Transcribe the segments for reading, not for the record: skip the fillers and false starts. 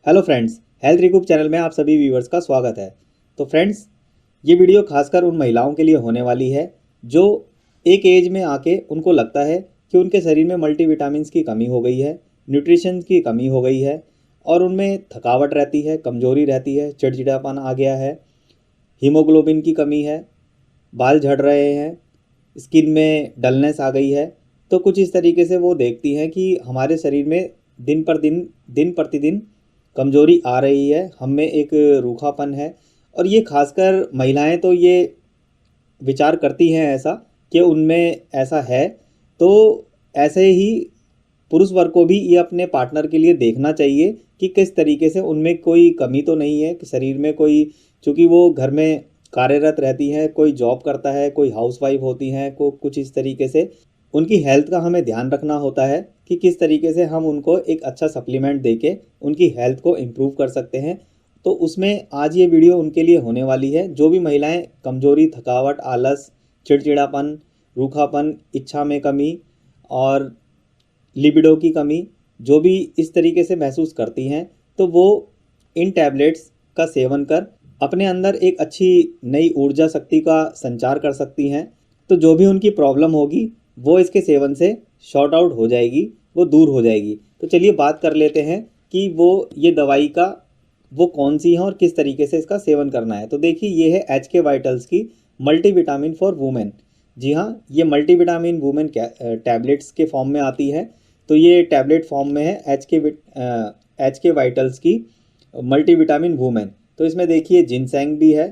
Hello friends, health recoup channel में आप सभी व्यूवर्स का स्वागत है। तो फ्रेंड्स, ये वीडियो खासकर उन महिलाओं के लिए होने वाली है जो एक एज में आके उनको लगता है कि उनके शरीर में मल्टीविटामिन्स की कमी हो गई है, न्यूट्रिशन की कमी हो गई है और उनमें थकावट रहती है, कमज़ोरी रहती है, चिड़चिड़ापन आ गया है, हीमोग्लोबिन की कमी है, बाल झड़ रहे हैं, स्किन में डलनेस आ गई है। तो कुछ इस तरीके से वो देखती हैं कि हमारे शरीर में दिन प्रतिदिन कमज़ोरी आ रही है, हम में एक रूखापन है। और ये खासकर महिलाएं तो ये विचार करती हैं ऐसा कि उनमें ऐसा है। तो ऐसे ही पुरुष वर्ग को भी ये अपने पार्टनर के लिए देखना चाहिए कि किस तरीके से उनमें कोई कमी तो नहीं है कि शरीर में कोई, चूँकि वो घर में कार्यरत रहती हैं, कोई जॉब करता है, कोई हाउसवाइफ होती हैं, को कुछ इस तरीके से उनकी हेल्थ का हमें ध्यान रखना होता है कि किस तरीके से हम उनको एक अच्छा सप्लीमेंट देके उनकी हेल्थ को इम्प्रूव कर सकते हैं। तो उसमें आज ये वीडियो उनके लिए होने वाली है। जो भी महिलाएं कमज़ोरी, थकावट, आलस, चिड़चिड़ापन, रूखापन, इच्छा में कमी और लिबिडो की कमी जो भी इस तरीके से महसूस करती हैं, तो वो इन टैबलेट्स का सेवन कर अपने अंदर एक अच्छी नई ऊर्जा शक्ति का संचार कर सकती हैं। तो जो भी उनकी प्रॉब्लम होगी वो इसके सेवन से शॉर्ट आउट हो जाएगी, वो दूर हो जाएगी। तो चलिए बात कर लेते हैं कि वो ये दवाई का वो कौन सी है और किस तरीके से इसका सेवन करना है। तो देखिए, ये है HK वाइटल्स की मल्टीविटामिन फॉर वुमेन। जी हाँ, ये मल्टीविटामिन वुमेन टैबलेट्स के फॉर्म में आती है। तो ये टैबलेट फॉर्म में है HK वाइटल्स की मल्टीविटामिन वुमेन। तो इसमें देखिए जिनसेंग भी है।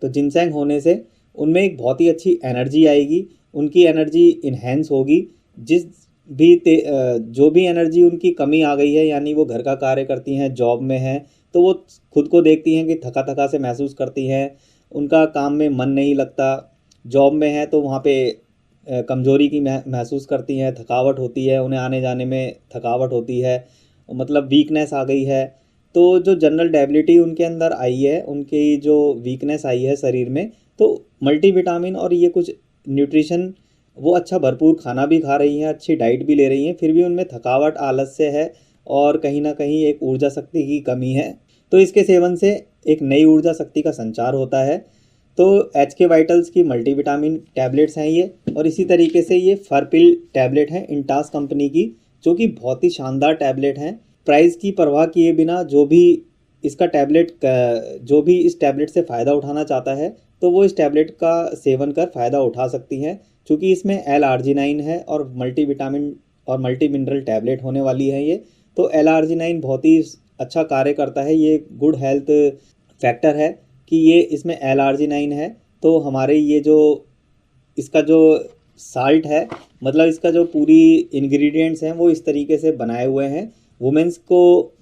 तो जिनसेंग होने से उनमें एक बहुत ही अच्छी एनर्जी आएगी, उनकी एनर्जी इन्हेंस होगी। जो भी एनर्जी उनकी कमी आ गई है, यानी वो घर का कार्य करती हैं, जॉब में हैं, तो वो खुद को देखती हैं कि थका थका से महसूस करती हैं, उनका काम में मन नहीं लगता। जॉब में है तो वहाँ पे कमज़ोरी की महसूस करती हैं, थकावट होती है, उन्हें आने जाने में थकावट होती है, मतलब वीकनेस आ गई है। तो जो जनरल डेबिलिटी उनके अंदर आई है, उनकी जो वीकनेस आई है शरीर में, तो मल्टीविटामिन और ये कुछ न्यूट्रिशन वो अच्छा भरपूर खाना भी खा रही हैं, अच्छी डाइट भी ले रही हैं, फिर भी उनमें थकावट, आलस्य है और कहीं ना कहीं एक ऊर्जा शक्ति की कमी है। तो इसके सेवन से एक नई ऊर्जा शक्ति का संचार होता है। तो HK वाइटल्स की मल्टीविटामिन टैबलेट्स हैं ये। और इसी तरीके से ये फरपिल टैबलेट हैं इंटास कंपनी की, जो कि बहुत ही शानदार टैबलेट हैं। प्राइस की परवाह किए बिना जो भी इस टैबलेट से फ़ायदा उठाना चाहता है, तो वो इस टैबलेट का सेवन कर फ़ायदा उठा सकती हैं। चूँकि इसमें L-आर्जिनाइन है और मल्टीविटामिन और मल्टी मिनरल टैबलेट होने वाली है ये। तो L-आर्जिनाइन बहुत ही अच्छा कार्य करता है, ये गुड हेल्थ फैक्टर है कि ये इसमें L-आर्जिनाइन है। तो हमारे ये जो इसका जो साल्ट है, मतलब इसका जो पूरी इंग्रेडिएंट्स हैं वो इस तरीके से बनाए हुए हैं, वुमेंस को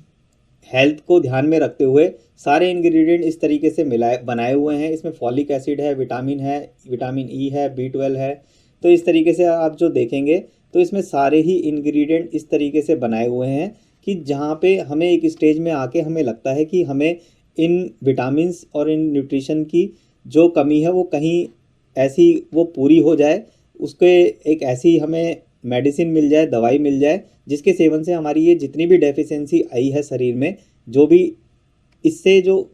हेल्थ को ध्यान में रखते हुए सारे इंग्रेडिएंट इस तरीके से मिलाए बनाए हुए हैं। इसमें फॉलिक एसिड है, विटामिन है, विटामिन ई है, B12 है। तो इस तरीके से आप जो देखेंगे तो इसमें सारे ही इंग्रेडिएंट इस तरीके से बनाए हुए हैं कि जहाँ पे हमें एक स्टेज में आके हमें लगता है कि हमें इन विटामिन्स और इन न्यूट्रिशन की जो कमी है वो कहीं ऐसी वो पूरी हो जाए, उसके एक ऐसी हमें मेडिसिन मिल जाए, दवाई मिल जाए, जिसके सेवन से हमारी ये जितनी भी डेफिशिएंसी आई है शरीर में, जो भी इससे जो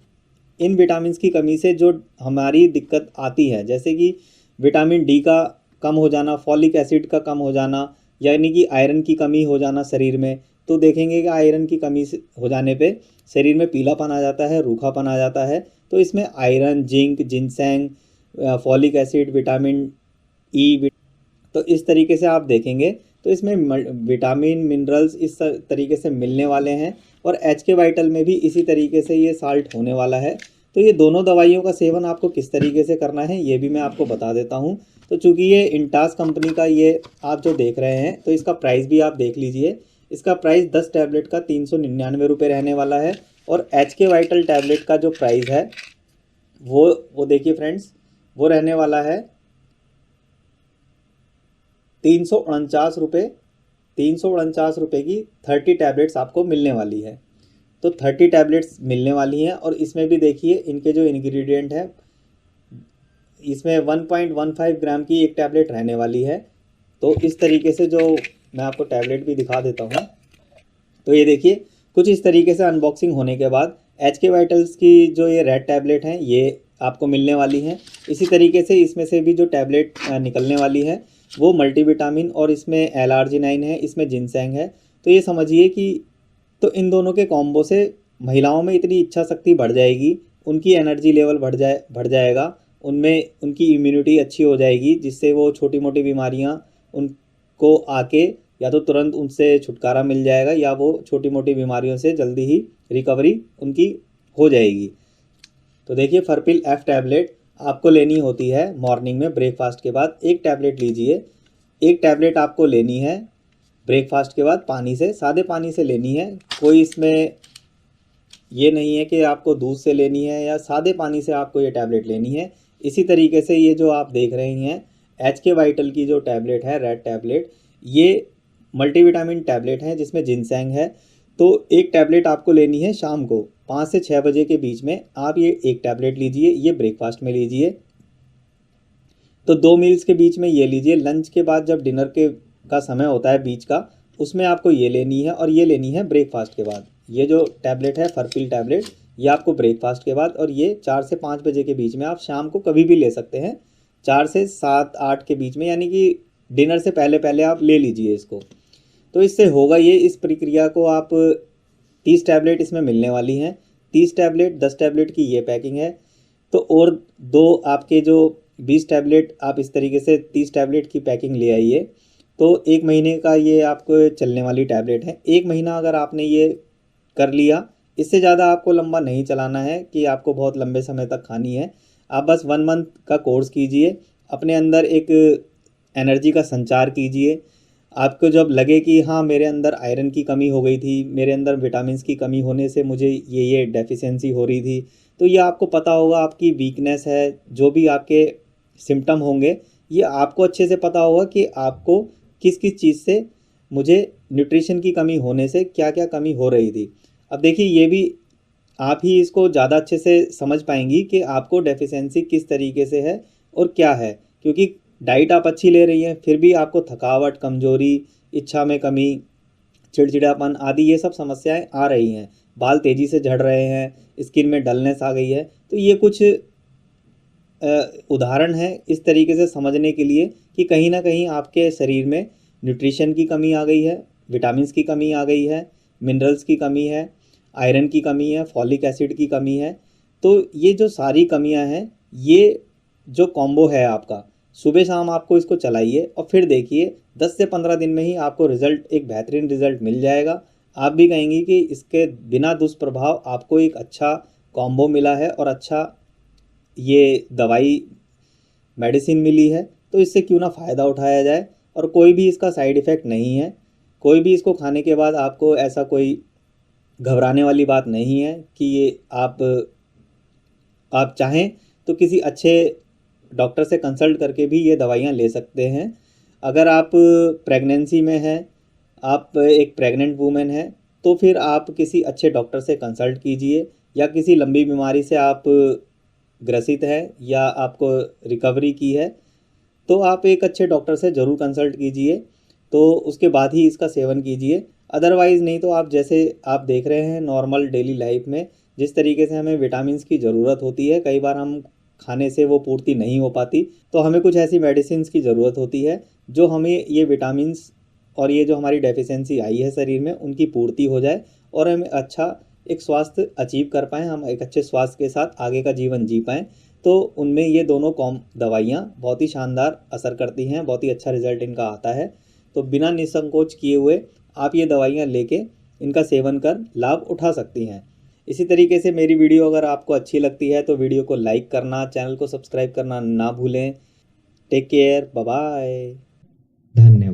इन विटामिन्स की कमी से जो हमारी दिक्कत आती है, जैसे कि विटामिन डी का कम हो जाना, फॉलिक एसिड का कम हो जाना, यानी कि आयरन की कमी हो जाना शरीर में। तो देखेंगे कि आयरन की कमी हो जाने पे शरीर में पीलापन आ जाता है, रूखापन आ जाता है। तो इसमें iron, zinc, ginseng, folic acid, vitamin E, तो इस तरीके से आप देखेंगे तो इसमें विटामिन, मिनरल्स इस तरीके से मिलने वाले हैं। और HK वाइटल में भी इसी तरीके से ये साल्ट होने वाला है। तो ये दोनों दवाइयों का सेवन आपको किस तरीके से करना है ये भी मैं आपको बता देता हूँ। तो चूँकि ये इंटास कंपनी का ये आप जो देख रहे हैं, तो इसका प्राइस भी आप देख लीजिए। इसका प्राइस 10 टैबलेट का 399 रुपये रहने वाला है। और HK वाइटल टैबलेट का जो प्राइस है वो देखिए फ्रेंड्स, वो रहने वाला है 349 रुपये। 349 रुपये की 30 टैबलेट्स आपको मिलने वाली है। तो 30 टैबलेट्स मिलने वाली हैं। और इसमें भी देखिए इनके जो इंग्रेडिएंट है, इसमें 1.15 ग्राम की एक टैबलेट रहने वाली है। तो इस तरीके से जो मैं आपको टैबलेट भी दिखा देता हूँ। तो ये देखिए कुछ इस तरीके से अनबॉक्सिंग होने के बाद HK वाइटल्स की जो ये रेड टैबलेट हैं ये आपको मिलने वाली हैं। इसी तरीके से इसमें से भी जो टैबलेट निकलने वाली है वो मल्टीविटामिन और इसमें L-आर्जिनाइन है, इसमें जिनसेंग है। तो ये समझिए कि तो इन दोनों के कॉम्बो से महिलाओं में इतनी इच्छा शक्ति बढ़ जाएगी, उनकी एनर्जी लेवल बढ़ जाएगा, उनमें उनकी इम्यूनिटी अच्छी हो जाएगी, जिससे वो छोटी मोटी बीमारियां उनको आके या तो तुरंत उनसे छुटकारा मिल जाएगा या वो छोटी मोटी बीमारियों से जल्दी ही रिकवरी उनकी हो जाएगी। तो देखिए फर्पिल F टैबलेट आपको लेनी होती है मॉर्निंग में ब्रेकफास्ट के बाद। एक टैबलेट लीजिए, एक टैबलेट आपको लेनी है ब्रेकफास्ट के बाद पानी से, सादे पानी से लेनी है। कोई इसमें ये नहीं है कि आपको दूध से लेनी है या सादे पानी से आपको ये टैबलेट लेनी है। इसी तरीके से ये जो आप देख रहे हैं HK वाइटल की जो टैबलेट है रेड टैबलेट, ये मल्टीविटामिन टैबलेट है जिसमें जिनसेंग है। तो एक टैबलेट आपको लेनी है शाम को 5 से 6 बजे के बीच में। आप ये एक टैबलेट लीजिए, ये ब्रेकफास्ट में लीजिए। तो 2 मील्स के बीच में ये लीजिए। लंच के बाद जब डिनर के का समय होता है बीच का, उसमें आपको ये लेनी है और ये लेनी है ब्रेकफास्ट के बाद। ये जो टैबलेट है फर्पिल टैबलेट, ये आपको ब्रेकफास्ट के बाद, और ये 4 से 5 बजे के बीच में आप शाम को कभी भी ले सकते हैं, 4 से 7-8 के बीच में, यानी कि डिनर से पहले पहले आप ले लीजिए इसको। तो इससे होगा ये, इस प्रक्रिया को आप 30 टैबलेट इसमें मिलने वाली हैं। 30 टैबलेट 10 टैबलेट की ये पैकिंग है। तो और 2 आपके जो 20 टैबलेट आप इस तरीके से 30 टैबलेट की पैकिंग ले आइए। तो 1 महीने का ये आपको चलने वाली टैबलेट है। 1 महीना अगर आपने ये कर लिया, इससे ज़्यादा आपको लंबा नहीं चलाना है कि आपको बहुत लंबे समय तक खानी है। आप बस 1 मंथ का कोर्स कीजिए, अपने अंदर एक एनर्जी का संचार कीजिए। आपको जब लगे कि हाँ मेरे अंदर आयरन की कमी हो गई थी, मेरे अंदर विटामिन्स की कमी होने से मुझे ये डेफिशिएंसी हो रही थी, तो ये आपको पता होगा आपकी वीकनेस है। जो भी आपके सिम्टम होंगे ये आपको अच्छे से पता होगा कि आपको किस किस चीज़ से, मुझे न्यूट्रिशन की कमी होने से क्या क्या कमी हो रही थी। अब देखिए ये भी आप ही इसको ज़्यादा अच्छे से समझ पाएंगी कि आपको डेफिशिएंसी किस तरीके से है और क्या है, क्योंकि डाइट आप अच्छी ले रही हैं फिर भी आपको थकावट, कमजोरी, इच्छा में कमी, चिड़चिड़ापन आदि ये सब समस्याएं आ रही हैं। बाल तेज़ी से झड़ रहे हैं, स्किन में डलनेस आ गई है। तो ये कुछ उदाहरण है इस तरीके से समझने के लिए कि कहीं ना कहीं आपके शरीर में न्यूट्रिशन की कमी आ गई है, विटामिन्स की कमी आ गई है, मिनरल्स की कमी है, आयरन की कमी है, फॉलिक एसिड की कमी है। तो ये जो सारी कमियां हैं, ये जो कॉम्बो है आपका, सुबह शाम आपको इसको चलाइए और फिर देखिए 10 से 15 दिन में ही आपको रिज़ल्ट, एक बेहतरीन रिज़ल्ट मिल जाएगा। आप भी कहेंगी कि इसके बिना दुष्प्रभाव आपको एक अच्छा कॉम्बो मिला है और अच्छा ये दवाई मेडिसिन मिली है, तो इससे क्यों ना फ़ायदा उठाया जाए। और कोई भी इसका साइड इफ़ेक्ट नहीं है, कोई भी इसको खाने के बाद आपको ऐसा कोई घबराने वाली बात नहीं है कि ये आप चाहें तो किसी अच्छे डॉक्टर से कंसल्ट करके भी ये दवाइयाँ ले सकते हैं। अगर आप प्रेगनेंसी में हैं, आप एक प्रेग्नेंट वूमेन हैं, तो फिर आप किसी अच्छे डॉक्टर से कंसल्ट कीजिए, या किसी लंबी बीमारी से आप ग्रसित हैं या आपको रिकवरी की है, तो आप एक अच्छे डॉक्टर से ज़रूर कंसल्ट कीजिए, तो उसके बाद ही इसका सेवन कीजिए। अदरवाइज़ नहीं तो आप जैसे आप देख रहे हैं नॉर्मल डेली लाइफ में जिस तरीके से हमें विटामिन्स की ज़रूरत होती है, कई बार हम खाने से वो पूर्ति नहीं हो पाती, तो हमें कुछ ऐसी मेडिसिन की ज़रूरत होती है जो हमें ये विटामिन्स और ये जो हमारी डेफिशिएंसी आई है शरीर में उनकी पूर्ति हो जाए और हम अच्छा एक स्वास्थ्य अचीव कर पाएँ, हम एक अच्छे स्वास्थ्य के साथ आगे का जीवन जी पाएँ। तो उनमें ये दोनों दवाइयाँ बहुत ही शानदार असर करती हैं, बहुत ही अच्छा रिज़ल्ट इनका आता है। तो बिना निसंकोच किए हुए आप ये दवाइयाँ लेके इनका सेवन कर लाभ उठा सकती हैं। इसी तरीके से मेरी वीडियो अगर आपको अच्छी लगती है तो वीडियो को लाइक करना, चैनल को सब्सक्राइब करना ना भूलें। टेक केयर, बाय बाय, धन्यवाद।